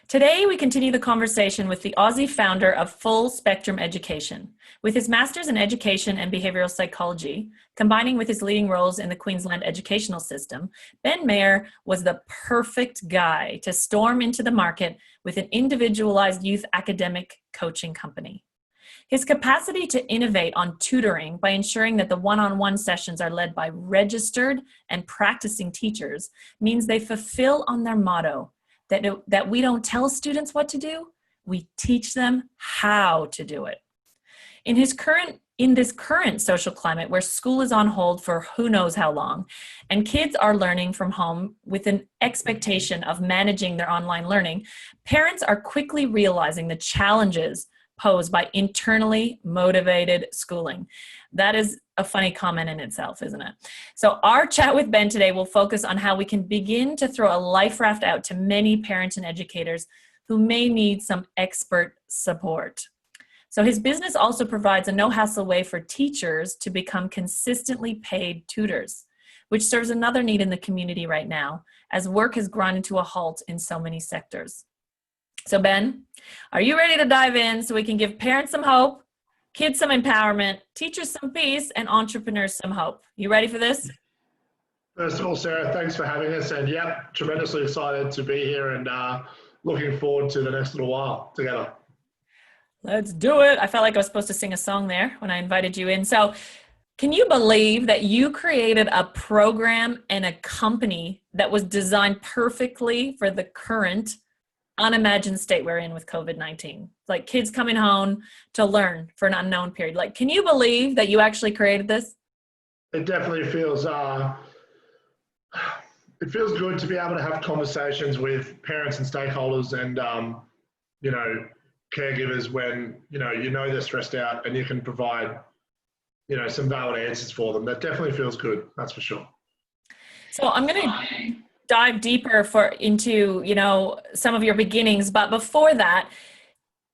Today, we continue the conversation with the Aussie founder of Full Spectrum Education. With his master's in education and behavioural psychology, combining with his leading roles in the Queensland educational system, Ben Maher was the perfect guy to storm into the market with an individualized youth academic coaching company. His capacity to innovate on tutoring by ensuring that the one-on-one sessions are led by registered and practicing teachers means they fulfill on their motto that we don't tell students what to do, we teach them how to do it. In this current social climate where school is on hold for who knows how long, and kids are learning from home with an expectation of managing their online learning, parents are quickly realizing the challenges posed by internally motivated schooling. That is a funny comment in itself, isn't it? So our chat with Ben today will focus on how we can begin to throw a life raft out to many parents and educators who may need some expert support. So his business also provides a no-hassle way for teachers to become consistently paid tutors, which serves another need in the community right now, as work has ground to a halt in so many sectors. So Ben, are you ready to dive in so we can give parents some hope, kids some empowerment, teachers some peace, and entrepreneurs some hope? You ready for this? First of all, Sarah, thanks for having us. And yeah, tremendously excited to be here and looking forward to the next little while together. Let's do it. I felt like I was supposed to sing a song there when I invited you in. So can you believe that you created a program and a company that was designed perfectly for the current unimagined state we're in with COVID-19? Like kids coming home to learn for an unknown period. Like, can you believe that you actually created this? It definitely feels good to be able to have conversations with parents and stakeholders and caregivers when you know they're stressed out and you can provide some valid answers for them. That definitely feels good, that's for sure. So I'm going to dive deeper into some of your beginnings, but before that,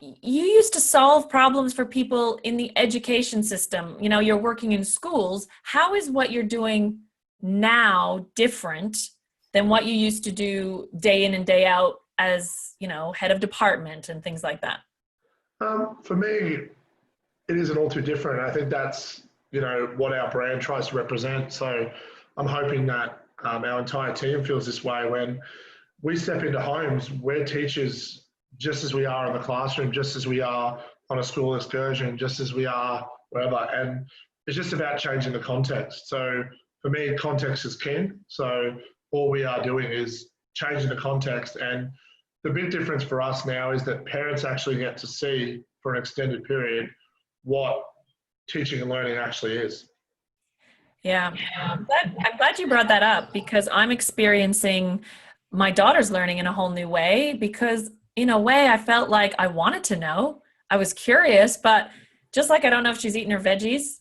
you used to solve problems for people in the education system. You're working in schools. How is what you're doing now different than what you used to do day in and day out as head of department and things like that? For me, it isn't all too different. I think that's what our brand tries to represent. So I'm hoping that our entire team feels this way when we step into homes. We're teachers just as we are in the classroom, just as we are on a school excursion, just as we are wherever. And it's just about changing the context. So for me, context is king. So all we are doing is changing the context. And the big difference for us now is that parents actually get to see for an extended period what teaching and learning actually is. Yeah, I'm glad you brought that up, because I'm experiencing my daughter's learning in a whole new way, because in a way I felt like I wanted to know. I was curious, but just like I don't know if she's eating her veggies,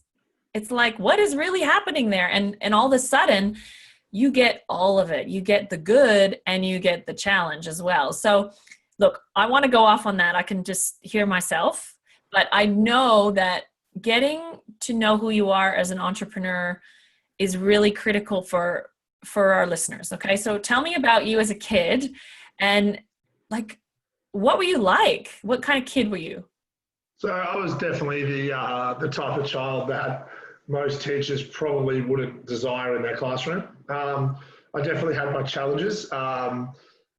it's like, what is really happening there? And all of a sudden you get all of it. You get the good and you get the challenge as well. So look, I want to go off on that. I can just hear myself, but I know that getting to know who you are as an entrepreneur is really critical for our listeners. Okay. So tell me about you as a kid, and like, what were you like? What kind of kid were you? So I was definitely the type of child that most teachers probably wouldn't desire in their classroom. I definitely had my challenges. As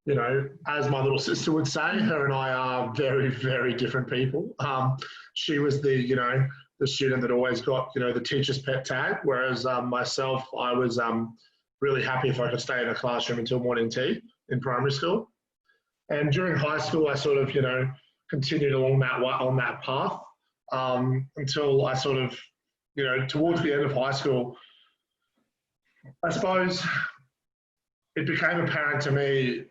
my little sister would say, her and I are very, very different people. She was the student that always got, the teacher's pet tag, whereas myself, I was really happy if I could stay in a classroom until morning tea in primary school. And during high school, I sort of, continued along that path until I sort of, towards the end of high school, I suppose it became apparent to me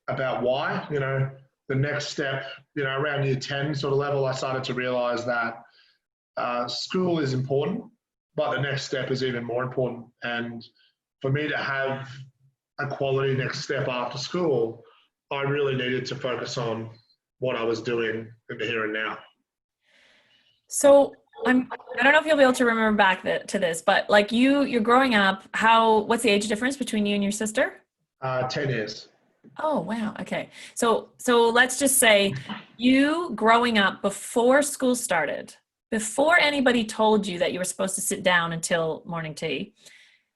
about why, the next step, around year 10 sort of level, I started to realize that school is important, but the next step is even more important. And for me to have a quality next step after school, I really needed to focus on what I was doing in the here and now. So I don't know if you'll be able to remember back to this, but like you're growing up, what's the age difference between you and your sister? 10 years. Oh, wow. Okay. So let's just say you growing up before school started, before anybody told you that you were supposed to sit down until morning tea,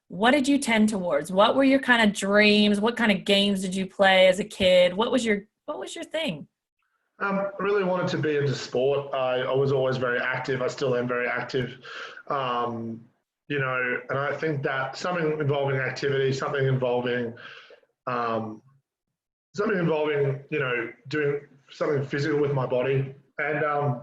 what did you tend towards? What were your kind of dreams? What kind of games did you play as a kid? What was your thing? I really wanted to be into sport. I was always very active. I still am very active. Um, and I think that something involving activity, um, something involving, doing something physical with my body. And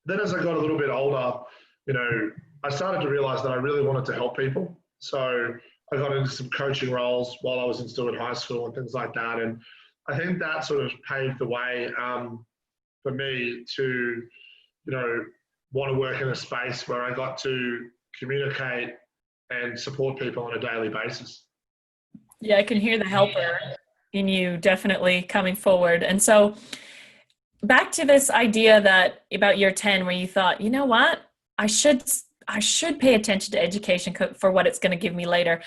then as I got a little bit older, you know, I started to realize that I really wanted to help people. So I got into some coaching roles while I was still in high school and things like that. And I think that sort of paved the way for me to, want to work in a space where I got to communicate and support people on a daily basis. Yeah, I can hear the helper in you definitely coming forward. And so back to this idea that about year 10 where you thought, you know what? I should I should pay attention to education for what it's going to give me later.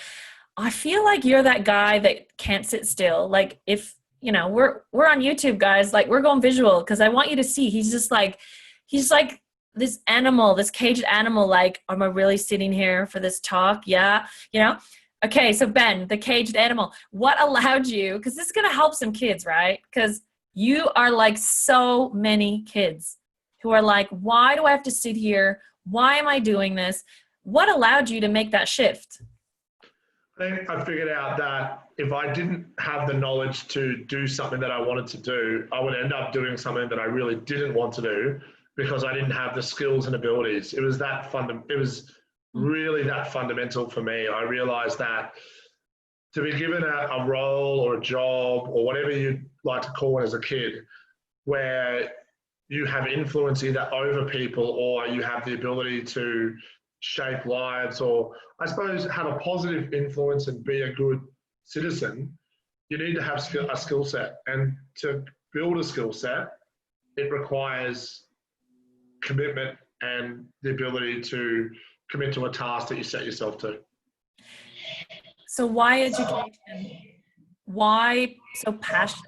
I feel like you're that guy that can't sit still. Like if, we're on YouTube, guys, like we're going visual because I want you to see he's like this animal, this caged animal, like, am I really sitting here for this talk? Yeah, you know? Okay, so Ben, the caged animal, what allowed you, because this is going to help some kids, right? Because you are like so many kids who are like, why do I have to sit here? Why am I doing this? What allowed you to make that shift? I think I figured out that if I didn't have the knowledge to do something that I wanted to do, I would end up doing something that I really didn't want to do because I didn't have the skills and abilities. It was it was really that fundamental for me. I realized that to be given a role or a job or whatever you like to call it as a kid, where you have influence either over people or you have the ability to shape lives or I suppose have a positive influence and be a good citizen, you need to have a skill set. And to build a skill set, it requires commitment and the ability to commit to a task that you set yourself to. So why education? Why so passionate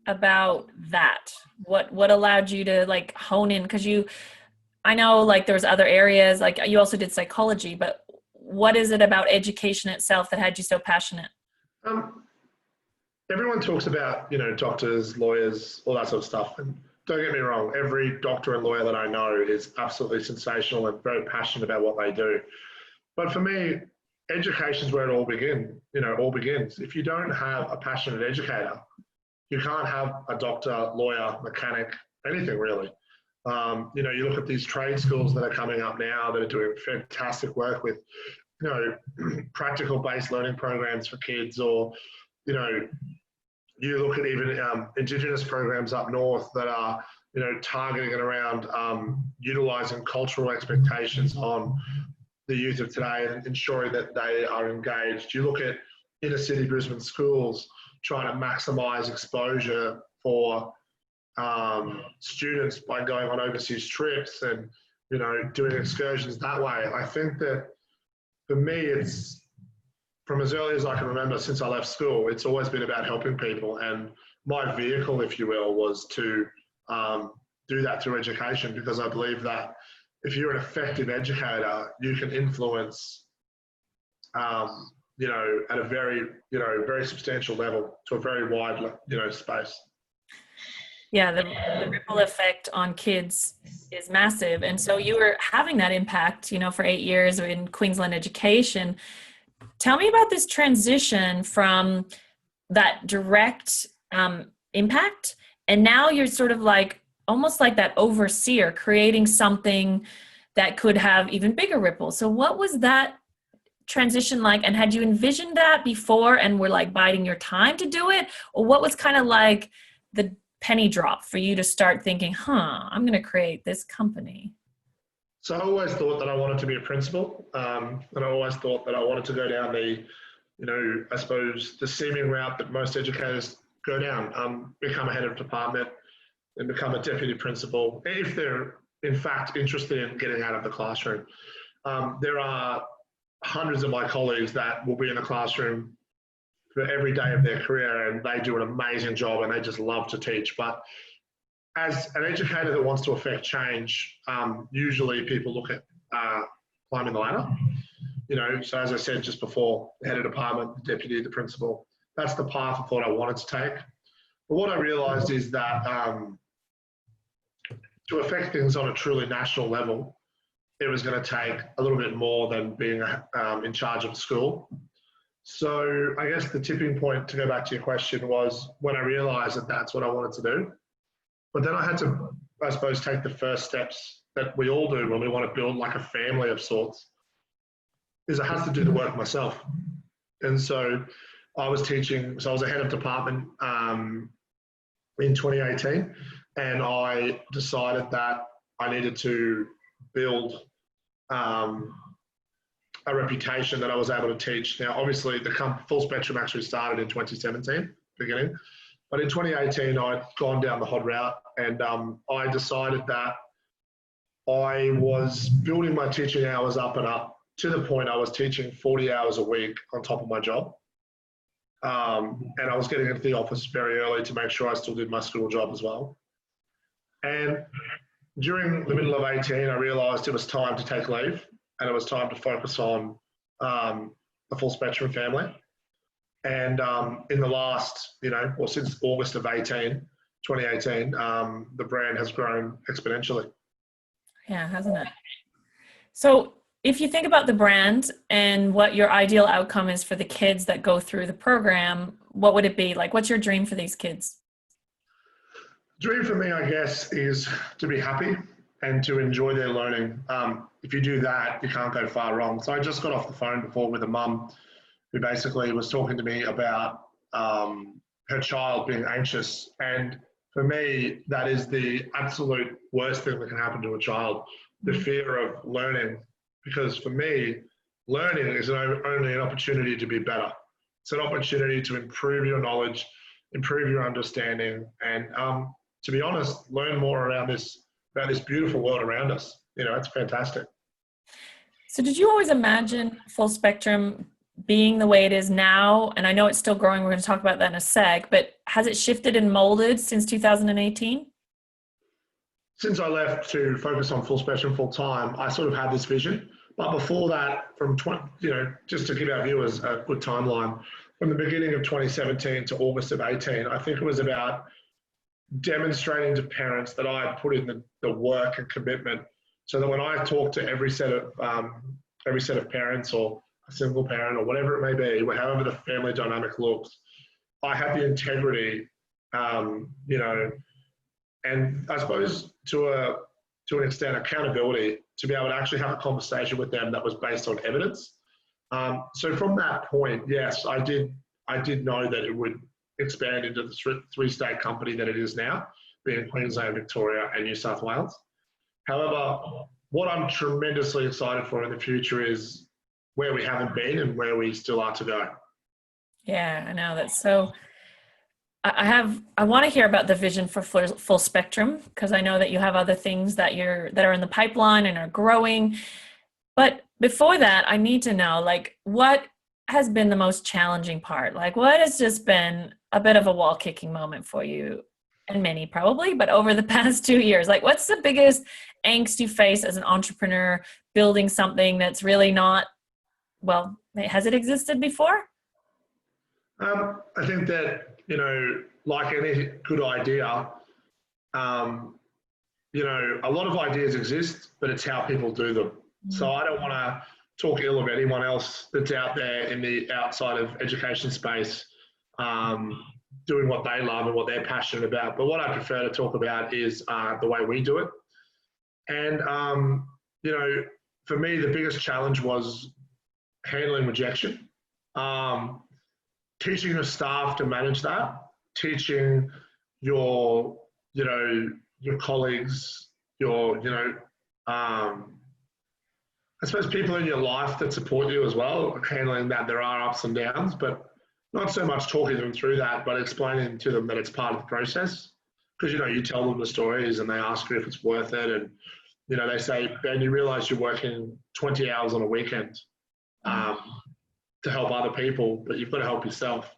about that? What allowed you to like hone in? Because I know like there's other areas, like you also did psychology, but what is it about education itself that had you so passionate? Um, Everyone talks about, doctors, lawyers, all that sort of stuff. And don't get me wrong, every doctor and lawyer that I know is absolutely sensational and very passionate about what they do. But for me, education is where it all begins. If you don't have a passionate educator, you can't have a doctor, lawyer, mechanic, anything really. You look at these trade schools that are coming up now that are doing fantastic work with, practical based learning programs for kids, or, you look at even Indigenous programs up north that are, targeting it around utilising cultural expectations on the youth of today and ensuring that they are engaged. You look at inner city Brisbane schools trying to maximise exposure for students by going on overseas trips and, doing excursions that way. I think that for me, it's from as early as I can remember since I left school, it's always been about helping people. And my vehicle, if you will, was to do that through education, because I believe that if you're an effective educator, you can influence, at a very, very substantial level to a very wide, space. Yeah, the ripple effect on kids is massive. And so you were having that impact, for 8 years in Queensland education. Tell me about this transition from that direct impact, and now you're sort of like almost like that overseer, creating something that could have even bigger ripples. So what was that transition like, and had you envisioned that before and were like biding your time to do it, or what was kind of like the penny drop for you to start thinking, I'm going to create this company? So I always thought that I wanted to be a principal, and I always thought that I wanted to go down the, I suppose the seeming route that most educators go down, become a head of department and become a deputy principal, if they're in fact interested in getting out of the classroom. There are hundreds of my colleagues that will be in the classroom for every day of their career, and they do an amazing job and they just love to teach. But as an educator that wants to affect change, usually people look at climbing the ladder. You know, so as I said just before, the head of department, the deputy, the principal, that's the path I thought I wanted to take. But what I realised is that to affect things on a truly national level, it was going to take a little bit more than being in charge of the school. So I guess the tipping point, to go back to your question, was when I realised that that's what I wanted to do. But then I had to, I suppose, take the first steps that we all do when we want to build like a family of sorts, is I had to do the work myself. And so I was teaching, so I was a head of department in 2018, and I decided that I needed to build a reputation that I was able to teach. Now, obviously, the full spectrum actually started in 2017, beginning. But in 2018, I'd gone down the hot route, and I decided that I was building my teaching hours up and up to the point I was teaching 40 hours a week on top of my job. And I was getting into the office very early to make sure I still did my school job as well. And during the middle of 18, I realised it was time to take leave, and it was time to focus on the full spectrum family. And in the last, since August of 2018, the brand has grown exponentially. Yeah, hasn't it? So if you think about the brand and what your ideal outcome is for the kids that go through the program, what would it be? Like, what's your dream for these kids? Dream for me, I guess, is to be happy and to enjoy their learning. If you do that, you can't go far wrong. So I just got off the phone before with a mum who basically was talking to me about her child being anxious. And for me, that is the absolute worst thing that can happen to a child, the fear of learning. Because for me, learning is only an opportunity to be better. It's an opportunity to improve your knowledge, improve your understanding, and to be honest, learn more about this beautiful world around us. It's fantastic. So did you always imagine full spectrum being the way it is now? And I know it's still growing. We're going to talk about that in a sec, but has it shifted and molded since 2018? Since I left to focus on full spectrum full time, I sort of had this vision. But before that, just to give our viewers a good timeline, from the beginning of 2017 to August of 18, I think it was about demonstrating to parents that I had put in the work and commitment, so that when I talk to every set of parents, or a single parent, or whatever it may be, however the family dynamic looks, I have the integrity, and I suppose to an extent accountability, to be able to actually have a conversation with them that was based on evidence. So from that point, yes, I did know that it would expand into the three-state company that it is now, being Queensland, Victoria, and New South Wales. However, what I'm tremendously excited for in the future is where we haven't been and where we still are to go. Yeah, I know. That's so. I want to hear about the vision for full spectrum, because I know that you have other things that are in the pipeline and are growing. But before that, I need to know, what has been the most challenging part? What has just been a bit of a wall kicking moment for you, and many probably, but over the past 2 years? What's the biggest angst you face as an entrepreneur building something that's really not, has it existed before? I think that, like any good idea, a lot of ideas exist, but it's how people do them. So I don't want to talk ill of anyone else that's out there in the outside of education space, doing what they love and what they're passionate about. But what I prefer to talk about is the way we do it. And, for me, the biggest challenge was handling rejection. Teaching your staff to manage that, teaching your colleagues, I suppose people in your life that support you as well, handling that there are ups and downs, but not so much talking them through that, but explaining to them that it's part of the process. Because, you tell them the stories and they ask you if it's worth it. And, they say, Ben, you realise you're working 20 hours on a weekend to help other people, but you've got to help yourself.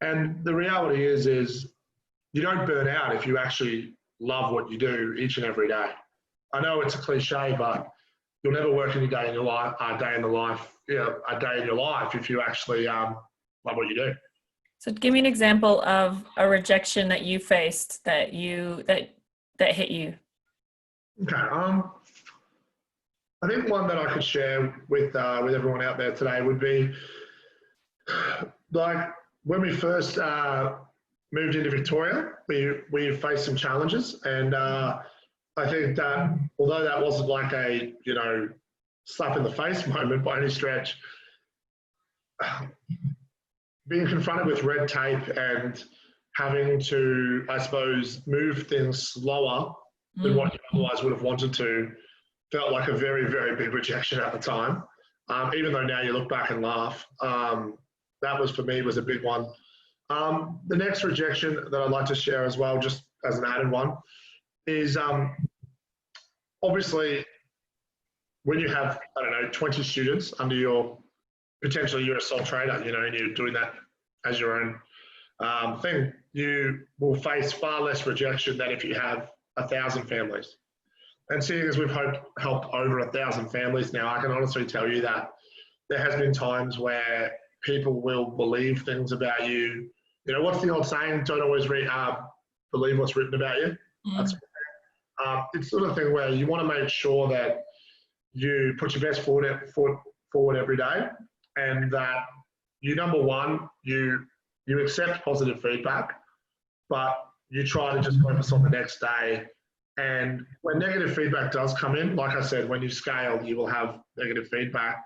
And the reality is you don't burn out if you actually love what you do each and every day. I know it's a cliche, but you'll never work any day in your life, a day in your life if you actually love what you do. So give me an example of a rejection that you faced that hit you. Okay. I think one that I could share with everyone out there today would be like when we first moved into Victoria, we faced some challenges, and I think that although that wasn't like a slap in the face moment by any stretch, being confronted with red tape and having to, I suppose, move things slower than what you otherwise would have wanted to felt like a very, very big rejection at the time. Even though now you look back and laugh, that was for me was a big one. The next rejection that I'd like to share as well, just as an added one, is obviously when you have, 20 students under your, potentially you're a sole trader, and you're doing that as your own thing, you will face far less rejection than if you have 1,000 families. And seeing as we've helped over 1,000 families now, I can honestly tell you that there has been times where people will believe things about you. What's the old saying? Don't always believe what's written about you. That's it's sort of thing where you want to make sure that you put your best foot forward every day, and that number one, you accept positive feedback, but you try to just focus on the next day. And when negative feedback does come in, like I said, when you scale, you will have negative feedback.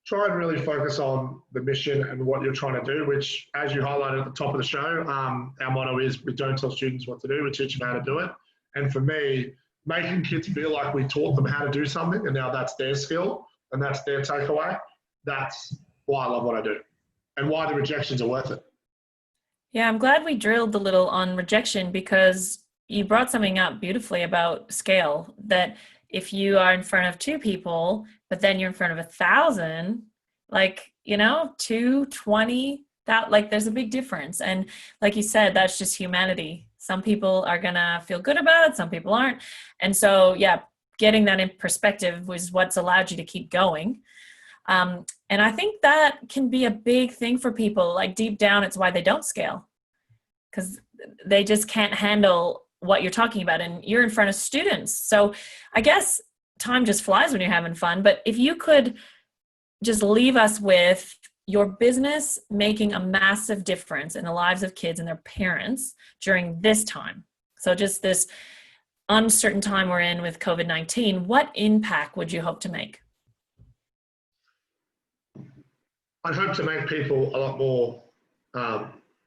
Try and really focus on the mission and what you're trying to do, which, as you highlighted at the top of the show, our motto is we don't tell students what to do, we teach them how to do it. And for me, making kids feel like we taught them how to do something and now that's their skill and that's their takeaway, that's why I love what I do and why the rejections are worth it. Yeah, I'm glad we drilled a little on rejection, because you brought something up beautifully about scale, that if you are in front of 2 people, but then you're in front of 1,000, 220, that there's a big difference. And like you said, that's just humanity. Some people are gonna feel good about it, some people aren't. And so, yeah, getting that in perspective was what's allowed you to keep going. And I think that can be a big thing for people. Like deep down, it's why they don't scale, because they just can't handle what you're talking about, and you're in front of students. So I guess time just flies when you're having fun. But if you could just leave us with your business making a massive difference in the lives of kids and their parents during this time, so just this uncertain time we're in with COVID-19, what impact would you hope to make? I'd hope to make people a lot more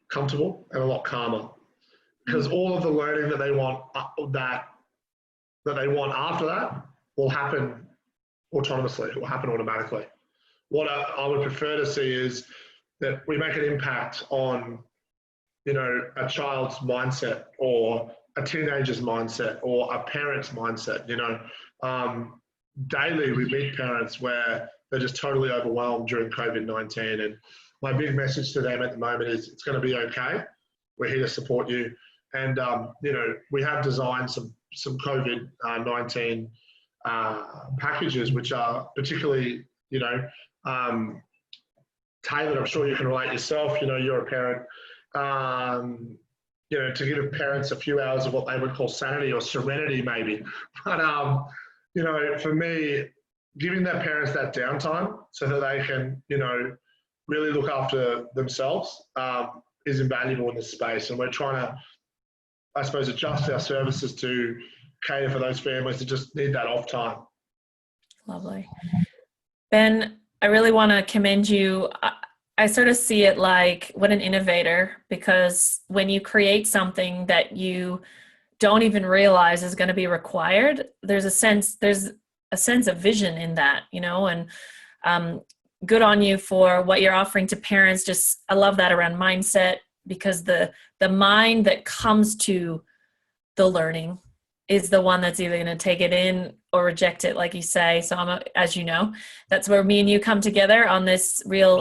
comfortable and a lot calmer, because all of the learning that they want after that will happen autonomously. It will happen automatically. What I would prefer to see is that we make an impact on, a child's mindset or a teenager's mindset or a parent's mindset. Daily we meet parents where they're just totally overwhelmed during COVID-19, and my big message to them at the moment is it's going to be okay. We're here to support you. And, we have designed some COVID-19 packages, which are particularly, tailored. I'm sure you can relate yourself. You're a parent. To give parents a few hours of what they would call sanity or serenity, maybe. But, for me, giving their parents that downtime so that they can, really look after themselves is invaluable in this space. And we're trying to, I suppose, adjust our services to cater for those families that just need that off time. Lovely. Ben, I really want to commend you. I sort of see it like what an innovator, because when you create something that you don't even realize is going to be required, there's a sense of vision in that, and good on you for what you're offering to parents. I love that around mindset, because the mind that comes to the learning is the one that's either going to take it in or reject it, like you say. So as you know, that's where me and you come together on this real,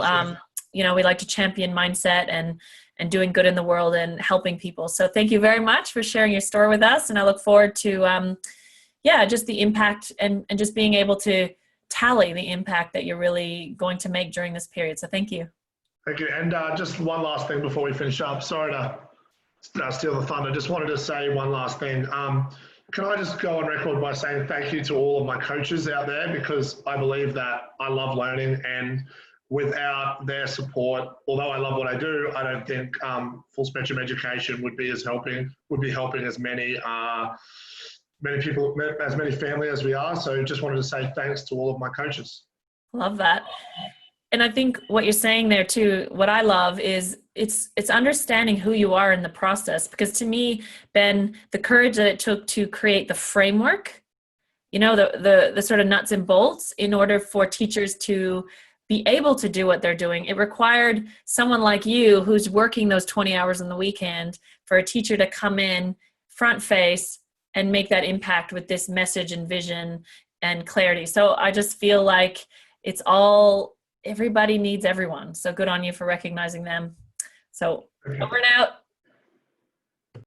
we like to champion mindset and and doing good in the world and helping people. So thank you very much for sharing your story with us. And I look forward to, just the impact and just being able to tally the impact that you're really going to make during this period. So thank you. Thank you. And just one last thing before we finish up. Sorry to steal the thunder. Just wanted to say one last thing. Can I just go on record by saying thank you to all of my coaches out there, because I believe that I love learning, and without their support, although I love what I do, I don't think full spectrum education would be helping as many people, as many family as we are. So just wanted to say thanks to all of my coaches. Love that. And I think what you're saying there too, what I love is it's understanding who you are in the process. Because to me, Ben, the courage that it took to create the framework, the sort of nuts and bolts in order for teachers to be able to do what they're doing, it required someone like you who's working those 20 hours on the weekend for a teacher to come in front face and make that impact with this message and vision and clarity. So I just feel like everybody needs everyone. So good on you for recognizing them. So over and out.